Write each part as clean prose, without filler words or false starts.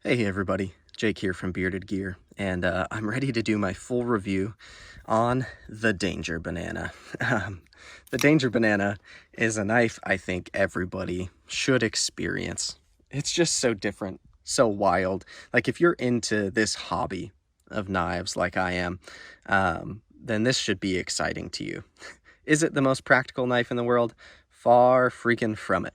Hey everybody, Jake here from Bearded Gear, and I'm ready to do my full review on the Danger Banana. The Danger Banana is a knife I think everybody should experience. It's just so different, so wild. Like if you're into this hobby of knives like I am, then this should be exciting to you. Is it the most practical knife in the world? Far freaking from it.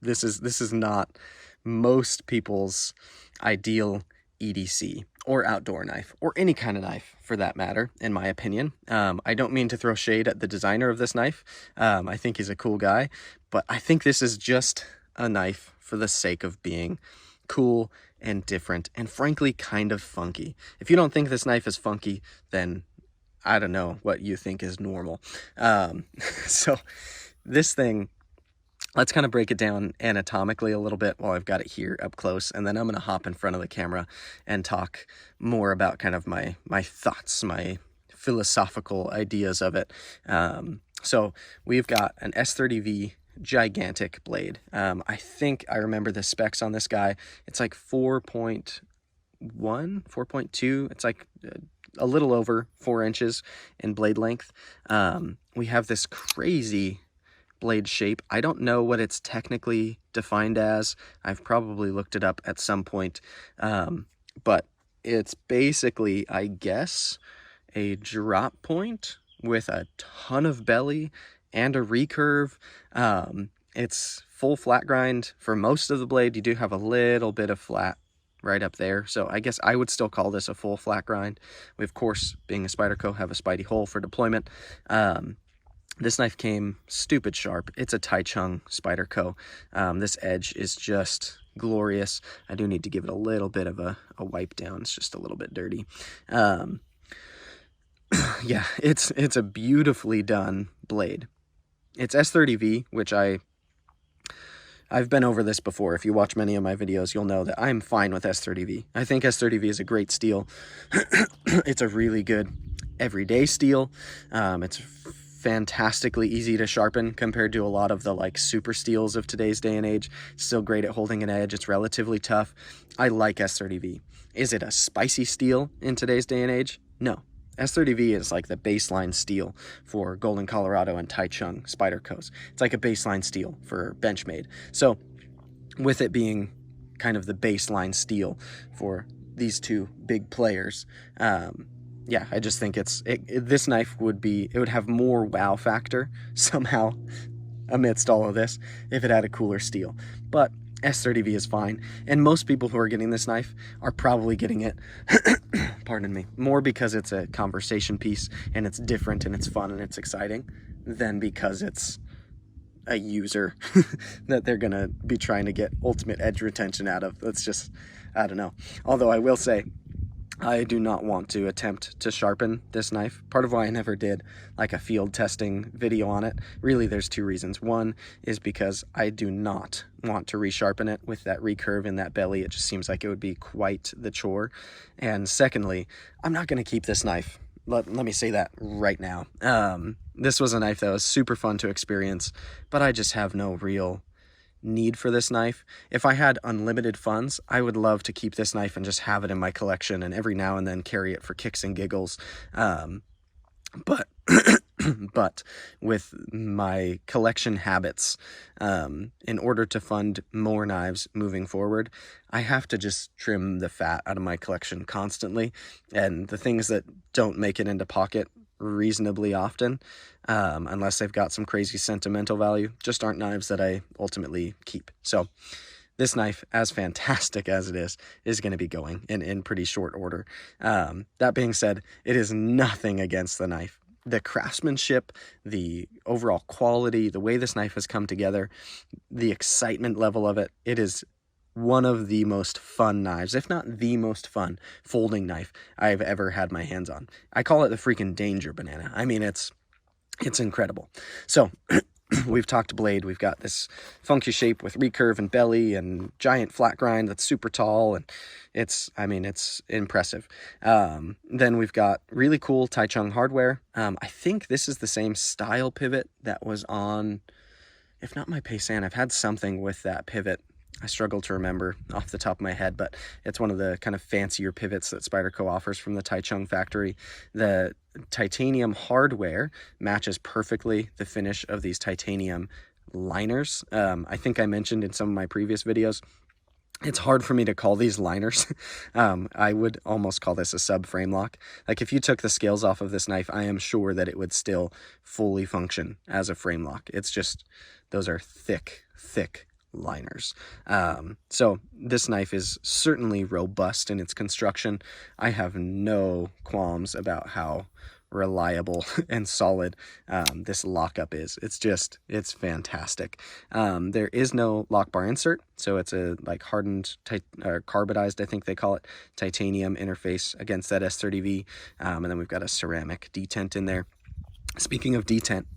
This is not most people's ideal EDC or outdoor knife, or any kind of knife for that matter, in my opinion. I don't mean to throw shade at the designer of this knife. I think he's a cool guy, but I think this is just a knife for the sake of being cool and different and frankly kind of funky. If you don't think this knife is funky, then I don't know what you think is normal. So this thing, let's kind of break it down anatomically a little bit while I've got it here up close, and then I'm going to hop in front of the camera and talk more about kind of my thoughts, my philosophical ideas of it. So we've got an S30V gigantic blade. I think I remember the specs on this guy. It's like 4.1, 4.2. It's like a little over 4 inches in blade length. We have this crazy blade shape. I don't know what it's technically defined as. I've probably looked it up at some point, but it's basically, I guess, a drop point with a ton of belly and a recurve. It's full flat grind for most of the blade. You do have a little bit of flat right up there, so I guess I would still call this a full flat grind. We, of course, being a Spyderco, have a Spidey hole for deployment. This knife came stupid sharp. It's a Taichung Spyderco. This edge is just glorious. I do need to give it a little bit of a wipe down. It's just a little bit dirty. Yeah, it's a beautifully done blade. It's S30V, which I've been over this before. If you watch many of my videos, you'll know that I'm fine with S30V. I think S30V is a great steel. It's a really good everyday steel. It's fantastically easy to sharpen compared to a lot of the like super steels of today's day and age. It's still great at holding an edge. It's relatively tough. I like S30V. Is it a spicy steel in today's day and age? No. S30V is like the baseline steel for Golden Colorado and Taichung Spydercos. It's like a baseline steel for Benchmade. So with it being kind of the baseline steel for these two big players, yeah, I just think this knife would have more wow factor somehow amidst all of this if it had a cooler steel. But S30V is fine, and most people who are getting this knife are probably getting it, pardon me, more because it's a conversation piece and it's different and it's fun and it's exciting than because it's a user that they're gonna be trying to get ultimate edge retention out of. That's just, I don't know. Although I will say, I do not want to attempt to sharpen this knife. Part of why I never did like a field testing video on it, really there's two reasons. One is because I do not want to resharpen it with that recurve in that belly. It just seems like it would be quite the chore. And secondly, I'm not going to keep this knife. Let me say that right now. This was a knife that was super fun to experience, but I just have no real need for this knife. If I had unlimited funds, I would love to keep this knife and just have it in my collection and every now and then carry it for kicks and giggles. But but with my collection habits, in order to fund more knives moving forward, I have to just trim the fat out of my collection constantly, and the things that don't make it into pocket reasonably often, unless they've got some crazy sentimental value, just aren't knives that I ultimately keep. So this knife, as fantastic as it is going to be going in pretty short order. That being said, it is nothing against the knife. The craftsmanship, the overall quality, the way this knife has come together, the excitement level of it, it is one of the most fun knives, if not the most fun folding knife I've ever had my hands on. I call it the freaking Danger Banana. I mean, it's incredible. So we've talked blade. We've got this funky shape with recurve and belly and giant flat grind that's super tall, and it's impressive. Then we've got really cool Taichung hardware. I think this is the same style pivot that was on, if not my Paysan, I've had something with that pivot I struggle to remember off the top of my head, but it's one of the kind of fancier pivots that Spyderco offers from the Taichung factory. The titanium hardware matches perfectly the finish of these titanium liners. I think I mentioned in some of my previous videos, it's hard for me to call these liners. I would almost call this a sub frame lock. Like if you took the scales off of this knife, I am sure that it would still fully function as a frame lock. It's just, those are thick liners. So this knife is certainly robust in its construction. I have no qualms about how reliable and solid this lockup is. It's fantastic. There is no lock bar insert, so it's a like hardened carbidized, I think they call it, titanium interface against that S30V, and then we've got a ceramic detent in there. Speaking of detent,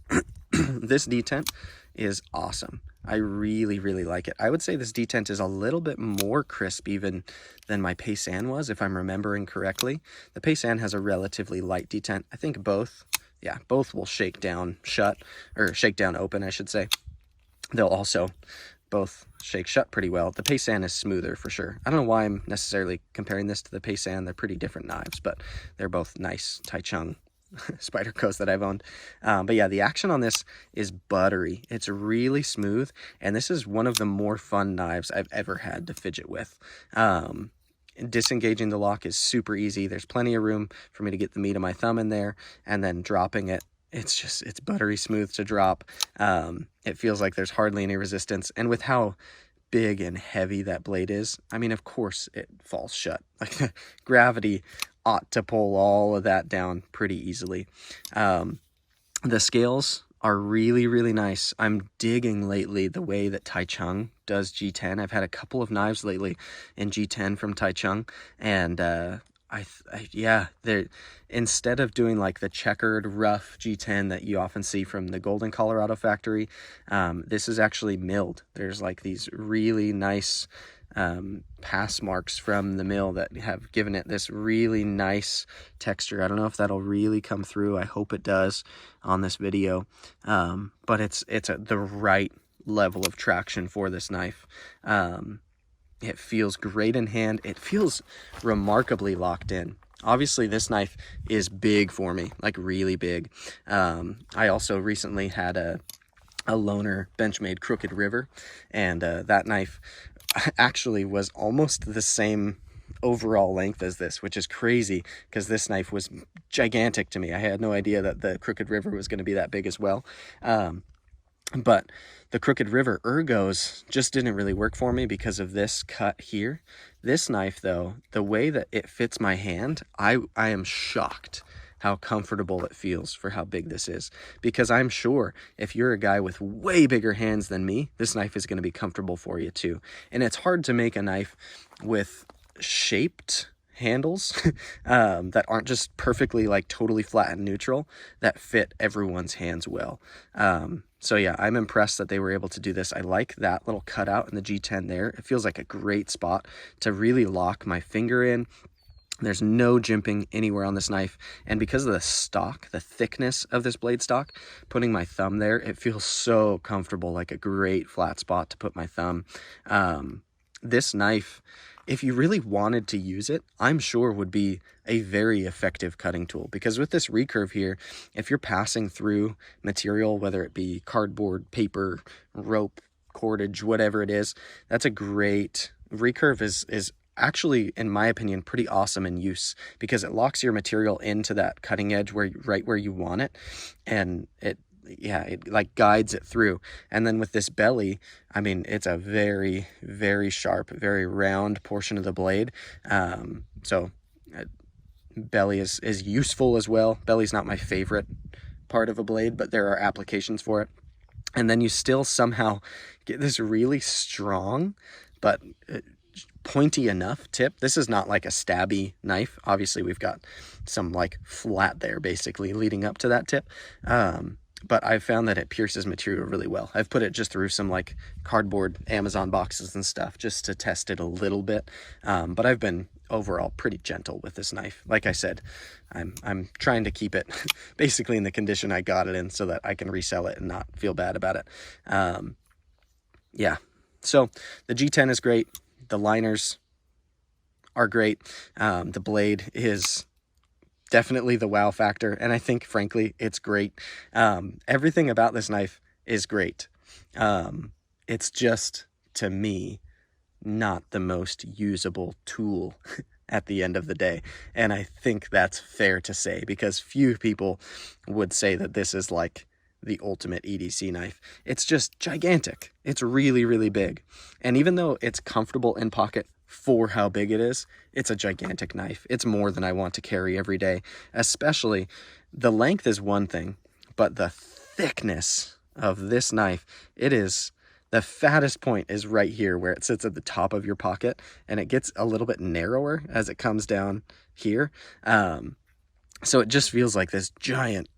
this detent is awesome. I really like it. I would say this detent is a little bit more crisp even than my Paysan was, if I'm remembering correctly. The Paysan has a relatively light detent. I think both will shake down shut, or shake down open, I should say. They'll also both shake shut pretty well. The Paysan is smoother for sure. I don't know why I'm necessarily comparing this to the Paysan. They're pretty different knives, but they're both nice Taichung Spydercos that I've owned. But yeah, the action on this is buttery. It's really smooth, and this is one of the more fun knives I've ever had to fidget with. Disengaging the lock is super easy. There's plenty of room for me to get the meat of my thumb in there, and then dropping it, it's buttery smooth to drop. It feels like there's hardly any resistance, and with how big and heavy that blade is, I mean, of course it falls shut. Like gravity ought to pull all of that down pretty easily. The scales are really nice. I'm digging lately the way that Taichung does G10. I've had a couple of knives lately in G10 from Taichung, and they're, instead of doing like the checkered rough G10 that you often see from the Golden, Colorado factory, this is actually milled. There's like these really nice pass marks from the mill that have given it this really nice texture. I don't know if that'll really come through. I hope it does on this video, but it's the right level of traction for this knife. It feels great in hand. It feels remarkably locked in. Obviously, this knife is big for me, like really big. I also recently had a loaner Benchmade Crooked River, and that knife actually was almost the same overall length as this, which is crazy because this knife was gigantic to me. I had no idea that the Crooked River was going to be that big as well. But the Crooked River ergos just didn't really work for me because of this cut here. This knife, though, the way that it fits my hand, I am shocked how comfortable it feels for how big this is. Because I'm sure if you're a guy with way bigger hands than me, this knife is going to be comfortable for you too. And it's hard to make a knife with shaped handles that aren't just perfectly like totally flat and neutral that fit everyone's hands well. So yeah, I'm impressed that they were able to do this. I like that little cutout in the G10 there. It feels like a great spot to really lock my finger in. There's no jimping anywhere on this knife, and because of the stock, the thickness of this blade stock, putting my thumb there, it feels so comfortable, like a great flat spot to put my thumb. This knife, if you really wanted to use it, I'm sure would be a very effective cutting tool, because with this recurve here, if you're passing through material, whether it be cardboard, paper, rope, cordage, whatever it is, that's a great recurve. Is actually, in my opinion, pretty awesome in use, because it locks your material into that cutting edge right where you want it, and it like guides it through. And then with this belly, I mean, it's a very sharp, very round portion of the blade. Belly is useful as well. Belly's not my favorite part of a blade, but there are applications for it. And then you still somehow get this really strong but pointy enough tip. This is not like a stabby knife. Obviously, we've got some like flat there basically leading up to that tip. But I've found that it pierces material really well. I've put it just through some like cardboard Amazon boxes and stuff just to test it a little bit. But I've been overall pretty gentle with this knife. Like I said, I'm trying to keep it basically in the condition I got it in so that I can resell it and not feel bad about it. Yeah, So the G10 is great. The liners are great. The blade is definitely the wow factor, and I think, frankly, it's great. Everything about this knife is great. It's just, to me, not the most usable tool at the end of the day. And I think that's fair to say, because few people would say that this is like the ultimate EDC knife. It's just gigantic. It's really, really big. And even though it's comfortable in pocket for how big it is, it's a gigantic knife. It's more than I want to carry every day. Especially, the length is one thing, but the thickness of this knife, it is... The fattest point is right here where it sits at the top of your pocket, and it gets a little bit narrower as it comes down here. So it just feels like this giant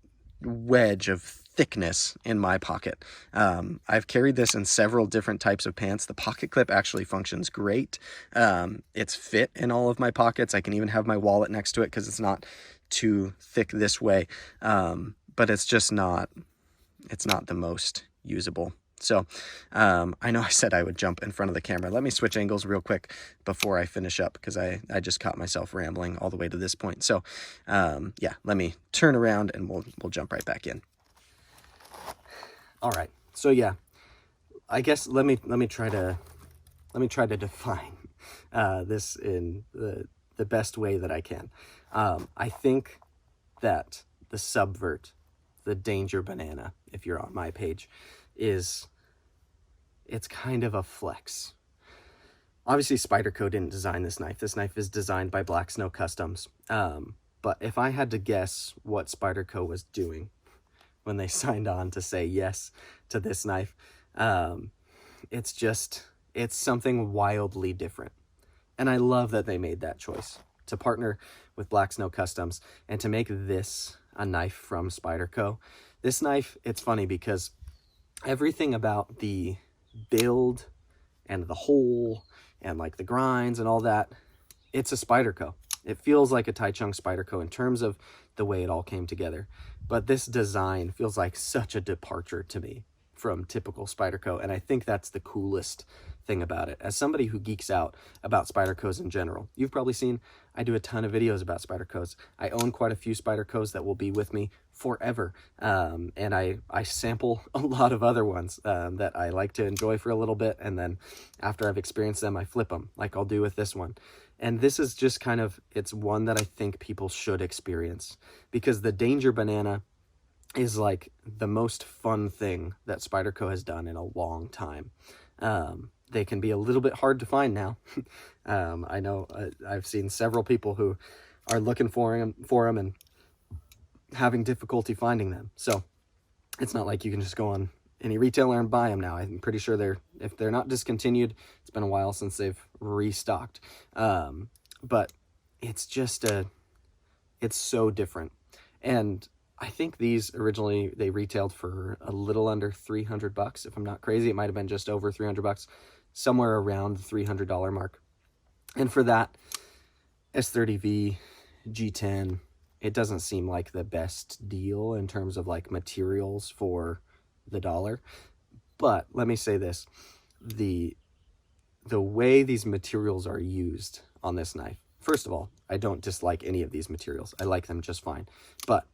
wedge of thickness in my pocket. I've carried this in several different types of pants. The pocket clip actually functions great. It's fit in all of my pockets. I can even have my wallet next to it because it's not too thick this way. But it's just not, it's not the most usable. So I know I said I would jump in front of the camera. Let me switch angles real quick before I finish up, because I just caught myself rambling all the way to this point. So yeah, let me turn around and we'll jump right back in. All right. So yeah, I guess let me try to define this in the best way that I can. I think that the Subvert, the Danger Banana, if you're on my page, it's kind of a flex. Obviously, Spyderco didn't design this knife. This knife is designed by Black Snow Customs. But if I had to guess what Spyderco was doing when they signed on to say yes to this knife, it's something wildly different. And I love that they made that choice to partner with Black Snow Customs and to make this a knife from Spyderco. This knife, it's funny because everything about the build and the hole and like the grinds and all that, it's a Spyderco. It feels like a Taichung Spyderco in terms of the way it all came together. But this design feels like such a departure to me from typical Spyderco, and I think that's the coolest thing about it. As somebody who geeks out about Spydercos in general, you've probably seen I do a ton of videos about Spydercos. I own quite a few Spydercos that will be with me forever, and I sample a lot of other ones that I like to enjoy for a little bit, and then after I've experienced them, I flip them, like I'll do with this one. And this is just kind of, it's one that I think people should experience, because the Danger Banana is like the most fun thing that Spyderco has done in a long time. They can be a little bit hard to find now. I know I've seen several people who are looking for them and having difficulty finding them. So it's not like you can just go on any retailer and buy them now. I'm pretty sure if they're not discontinued, it's been a while since they've restocked. But it's just it's so different. And I think these originally, they retailed for a little under $300. If I'm not crazy, it might have been just over $300, somewhere around the $300 mark. And for that S30V G10, it doesn't seem like the best deal in terms of like materials for the dollar. But let me say this, the way these materials are used on this knife, first of all, I don't dislike any of these materials. I like them just fine. But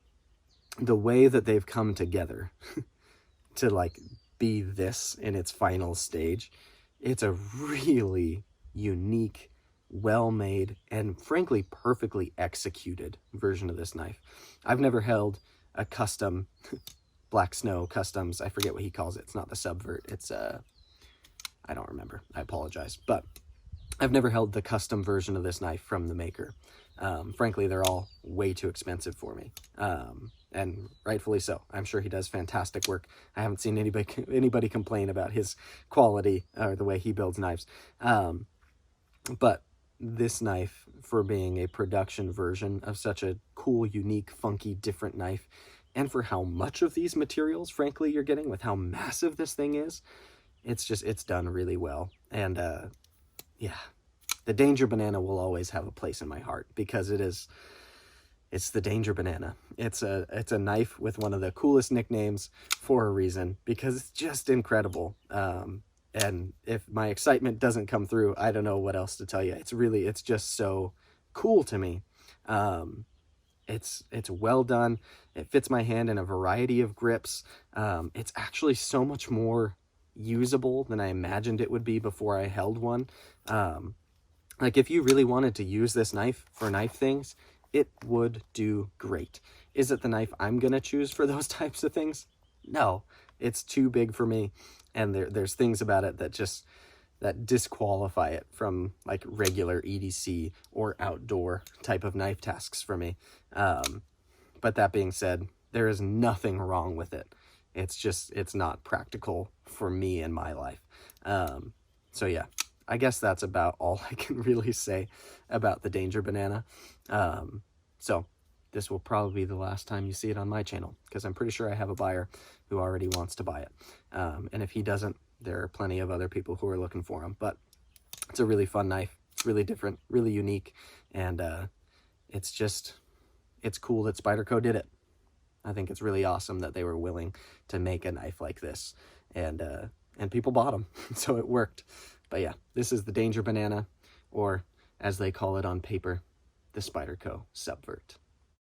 the way that they've come together to like be this in its final stage, it's a really unique, well-made, and frankly perfectly executed version of this knife. I've never held a custom Black Snow Customs, I forget what he calls it. It's not the Subvert, it's I don't remember, I apologize, but I've never held the custom version of this knife from the maker. Frankly, they're all way too expensive for me, and rightfully so. I'm sure he does fantastic work. I haven't seen anybody complain about his quality or the way he builds knives. But this knife, for being a production version of such a cool, unique, funky, different knife, and for how much of these materials, frankly, you're getting with how massive this thing is, it's done really well. And yeah, the Danger Banana will always have a place in my heart, because it's the Danger Banana. It's a knife with one of the coolest nicknames for a reason, because it's just incredible. And if my excitement doesn't come through, I don't know what else to tell you. It's just so cool to me. It's well done. It fits my hand in a variety of grips. It's actually so much more usable than I imagined it would be before I held one. Like if you really wanted to use this knife for knife things, it would do great. Is it the knife I'm gonna choose for those types of things? No, it's too big for me. And there's things about it that disqualify it from like regular EDC or outdoor type of knife tasks for me. But that being said, there is nothing wrong with it. It's not practical for me in my life. So yeah, I guess that's about all I can really say about the Danger Banana. So this will probably be the last time you see it on my channel, because I'm pretty sure I have a buyer who already wants to buy it. And if he doesn't, there are plenty of other people who are looking for them. But it's a really fun knife. It's really different, really unique. And it's cool that Spyderco did it. I think it's really awesome that they were willing to make a knife like this. And people bought them, so it worked. But yeah, this is the Danger Banana, or as they call it on paper, the Spyderco Subvert.